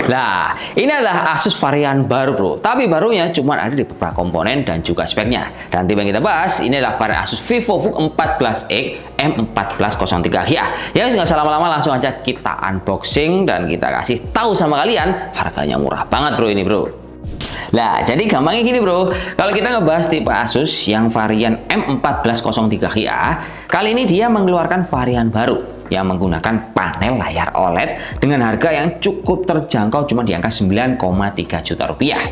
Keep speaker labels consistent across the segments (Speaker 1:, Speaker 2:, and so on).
Speaker 1: Nah, ini adalah Asus varian baru bro, tapi barunya cuma ada di beberapa komponen dan juga speknya. Dan tipe yang kita bahas, ini adalah varian Asus VivoBook 14X M1403Hi. Ya, nggak usah lama-lama, langsung aja kita unboxing dan kita kasih tahu sama kalian, harganya murah banget bro ini bro. Nah, jadi gampangnya gini bro, kalau kita ngebahas tipe Asus yang varian M1403Hi, kali ini dia mengeluarkan varian baru yang menggunakan panel layar OLED dengan harga yang cukup terjangkau, cuma di angka 9,3 juta rupiah.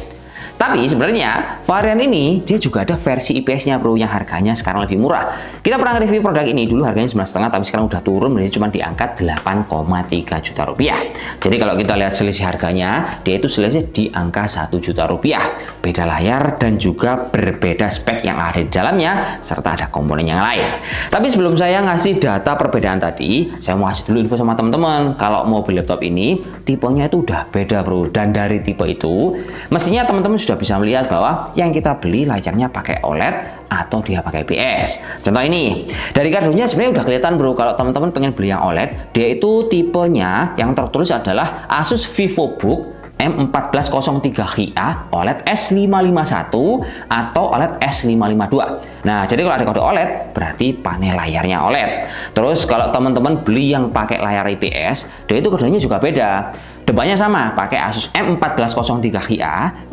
Speaker 1: Tapi sebenarnya varian ini dia juga ada versi IPS-nya bro, yang harganya sekarang lebih murah. Kita pernah review produk ini dulu harganya 9,5, tapi sekarang udah turun menjadi cuma di angka 8,3 juta rupiah. Jadi kalau kita lihat selisih harganya, dia itu selisih di angka 1 juta rupiah. Beda layar dan juga berbeda spek yang ada di dalamnya, serta ada komponen yang lain. Tapi sebelum saya ngasih data perbedaan tadi, saya mau kasih dulu info sama teman-teman. Kalau mau beli laptop ini, tipenya itu udah beda bro. Dan dari tipe itu, mestinya teman-teman sudah bisa melihat bahwa yang kita beli layarnya pakai OLED atau dia pakai IPS. Contoh ini, dari kartunya sebenarnya udah kelihatan bro, kalau teman-teman pengen beli yang OLED, dia itu tipenya yang tertulis adalah Asus VivoBook M1403Hi OLED S551 atau OLED S552. Nah, jadi kalau ada kode OLED berarti panel layarnya OLED. Terus kalau teman-teman beli yang pakai layar IPS, dia itu kodenya juga beda. Depannya sama, pakai Asus M1403Hi,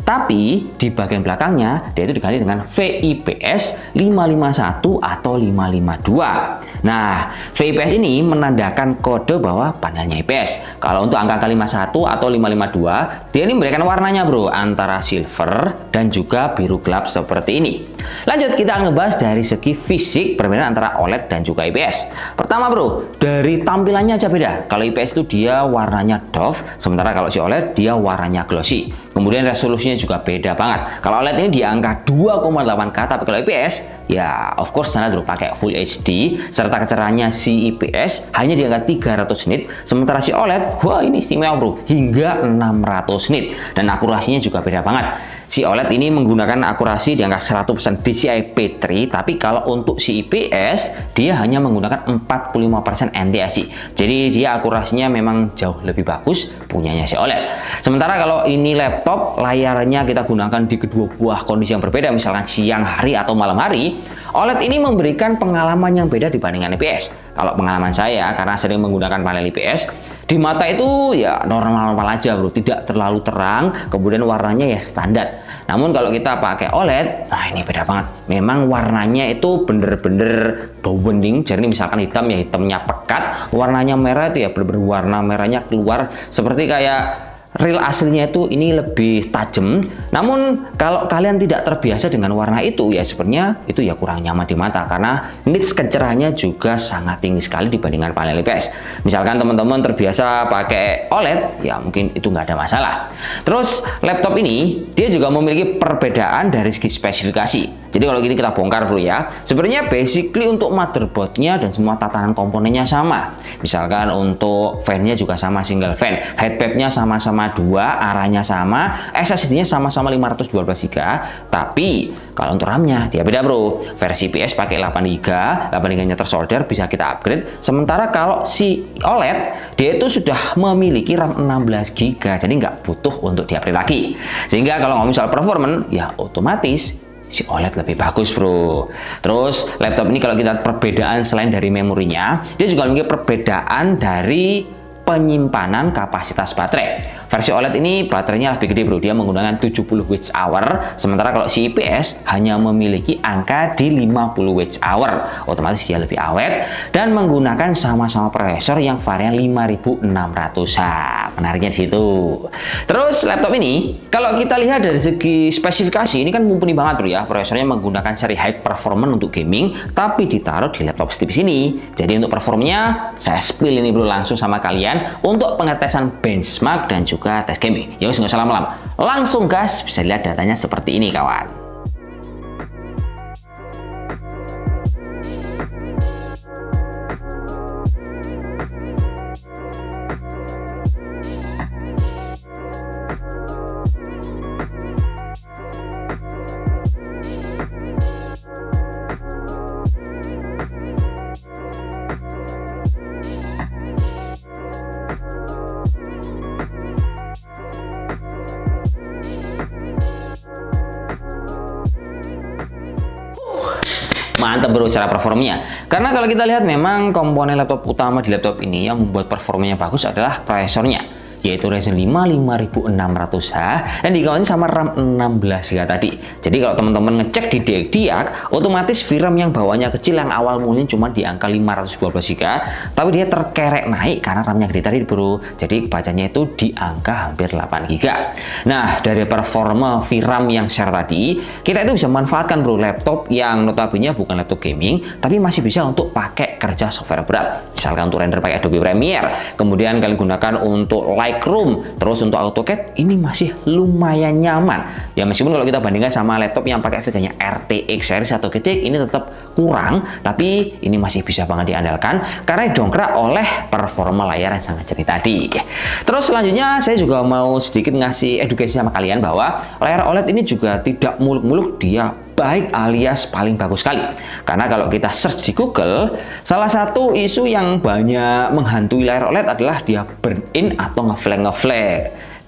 Speaker 1: tapi di bagian belakangnya dia itu diganti dengan VIPS 551 atau 552. Nah, VIPS ini menandakan kode bahwa panelnya IPS. Kalau untuk angka 51 atau 552, dia ini memberikan warnanya bro, antara silver dan juga biru gelap seperti ini. Lanjut, kita ngebahas dari segi fisik perbedaan antara OLED dan juga IPS. Pertama bro, dari tampilannya aja beda. Kalau IPS itu dia warnanya doff, sementara kalau si OLED dia warnanya glossy. Kemudian resolusinya juga beda banget. Kalau OLED ini di angka 2,8K, tapi kalau IPS ya of course standar bro, pakai Full HD, serta kecerahannya si IPS hanya di angka 300 nit, sementara si OLED wah ini istimewa bro, hingga 600 nit, dan akurasinya juga beda banget. Si OLED ini menggunakan akurasi di angka 100% DCI P3, tapi kalau untuk si IPS dia hanya menggunakan 45% NTSC. Jadi dia akurasinya memang jauh lebih bagus punyanya si OLED. Sementara kalau ini laptop, layarnya kita gunakan di kedua buah kondisi yang berbeda, misalkan siang hari atau malam hari, OLED ini memberikan pengalaman yang beda dibandingkan IPS. Kalau pengalaman saya, karena sering menggunakan panel IPS, di mata itu ya normal-normal aja bro, tidak terlalu terang, kemudian warnanya ya standar. Namun kalau kita pakai OLED, nah ini beda banget. Memang warnanya itu bener-bener bening, jadi misalkan hitam ya hitamnya pekat, warnanya merah itu ya bener-bener warna merahnya keluar seperti kayak real aslinya itu ini lebih tajam. Namun kalau kalian tidak terbiasa dengan warna itu ya sebenarnya itu ya kurang nyaman di mata, karena nits kecerahannya juga sangat tinggi sekali dibandingkan panel IPS. Misalkan teman-teman terbiasa pakai OLED ya mungkin itu nggak ada masalah. Terus laptop ini dia juga memiliki perbedaan dari segi spesifikasi. Jadi kalau gini kita bongkar bro ya, sebenarnya basically untuk motherboardnya dan semua tatanan komponennya sama. Misalkan untuk fan-nya juga sama single fan, headpad-nya sama-sama 2, arahnya sama, SSD-nya sama-sama 512 GB, tapi kalau untuk RAM-nya dia beda bro. Versi IPS pakai 8 GB, 8 GB-nya tersolder, bisa kita upgrade. Sementara kalau si OLED dia itu sudah memiliki RAM 16 GB, jadi nggak butuh untuk di-upgrade lagi. Sehingga kalau ngomong soal performance ya otomatis si OLED lebih bagus bro. Terus laptop ini kalau kita lihat perbedaan selain dari memorinya, dia juga memiliki perbedaan dari penyimpanan kapasitas baterai. Versi OLED ini baterainya lebih gede bro, dia menggunakan 70 Wh, sementara kalau si IPS hanya memiliki angka di 50 Wh. Otomatis dia lebih awet dan menggunakan sama-sama prosesor yang varian 5600H. Menariknya di situ. Terus laptop ini kalau kita lihat dari segi spesifikasi ini kan mumpuni banget bro ya. Prosesornya menggunakan seri high performance untuk gaming, tapi ditaruh di laptop setipis ini. Jadi untuk performanya saya spill ini bro langsung sama kalian untuk pengetesan benchmark dan juga tes gaming. Ya nggak usah lama-lama, langsung gas, bisa lihat datanya seperti ini kawan. Mantap bro secara performanya. Karena kalau kita lihat memang komponen laptop utama di laptop ini yang membuat performanya bagus adalah prosesornya, yaitu Ryzen 5 5600H dan dikawain sama RAM 16GB tadi. Jadi kalau teman-teman ngecek di diag, otomatis VRAM yang bawahnya kecil yang awal mulanya cuma di angka 512GB, tapi dia terkerek naik karena RAM-nya gede tadi bro. Jadi bacanya itu di angka hampir 8GB. Nah, dari performa VRAM yang share tadi, kita itu bisa manfaatkan bro laptop yang notabene bukan laptop gaming, tapi masih bisa untuk pakai kerja software berat. Misalkan untuk render pakai Adobe Premiere, kemudian kalian gunakan untuk Lightroom, terus untuk AutoCAD, ini masih lumayan nyaman. Ya meskipun kalau kita bandingkan sama laptop yang pakai VGA-nya RTX series atau GTX, ini tetap kurang, tapi ini masih bisa banget diandalkan karena didongkrak oleh performa layar yang sangat jernih tadi. Terus selanjutnya saya juga mau sedikit ngasih edukasi sama kalian bahwa layar OLED ini juga tidak muluk-muluk dia baik alias paling bagus sekali. Karena kalau kita search di Google, salah satu isu yang banyak menghantui layar OLED adalah dia burn in atau ngeflag.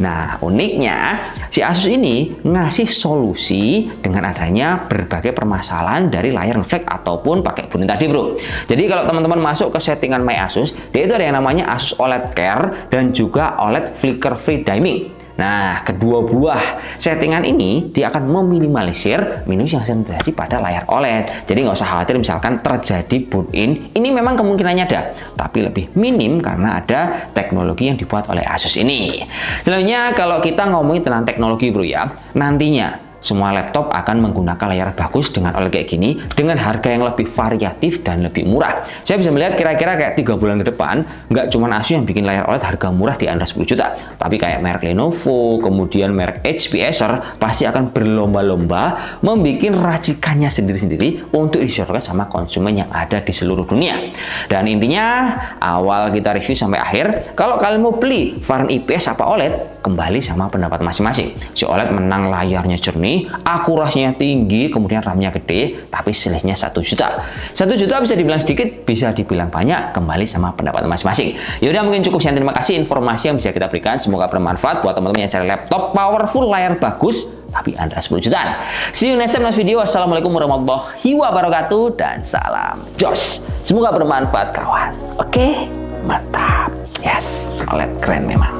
Speaker 1: Nah, uniknya si Asus ini ngasih solusi dengan adanya berbagai permasalahan dari layar ngeflag ataupun pakai burn-in tadi, bro. Jadi kalau teman-teman masuk ke settingan My Asus, dia itu ada yang namanya Asus OLED Care dan juga OLED Flicker Free Dimming. Nah, kedua buah settingan ini dia akan meminimalisir minus yang sering terjadi pada layar OLED. Jadi nggak usah khawatir misalkan terjadi burn-in. Ini memang kemungkinannya ada, tapi lebih minim karena ada teknologi yang dibuat oleh Asus ini. Selanjutnya kalau kita ngomongin tentang teknologi bro ya, nantinya semua laptop akan menggunakan layar bagus dengan OLED kayak gini dengan harga yang lebih variatif dan lebih murah. Saya bisa melihat kira-kira kayak 3 bulan ke depan nggak cuma Asus yang bikin layar OLED harga murah di under 10 juta, tapi kayak merek Lenovo, kemudian merek HP Acer pasti akan berlomba-lomba membuat racikannya sendiri-sendiri untuk disesuaikan sama konsumen yang ada di seluruh dunia. Dan intinya awal kita review sampai akhir, kalau kalian mau beli varian IPS apa OLED, kembali sama pendapat masing-masing. Si OLED menang layarnya jernih, akurasinya tinggi, kemudian RAM-nya gede, tapi selisihnya 1 juta. 1 juta bisa dibilang sedikit, bisa dibilang banyak, kembali sama pendapat masing-masing. Yaudah mungkin cukup sekian, terima kasih informasi yang bisa kita berikan, semoga bermanfaat buat teman-teman yang cari laptop powerful, layar bagus, tapi under 10 jutaan. See you next time next video. Assalamualaikum warahmatullahi wabarakatuh dan salam jos. Semoga bermanfaat kawan. Oke, mantap. Yes, OLED keren memang.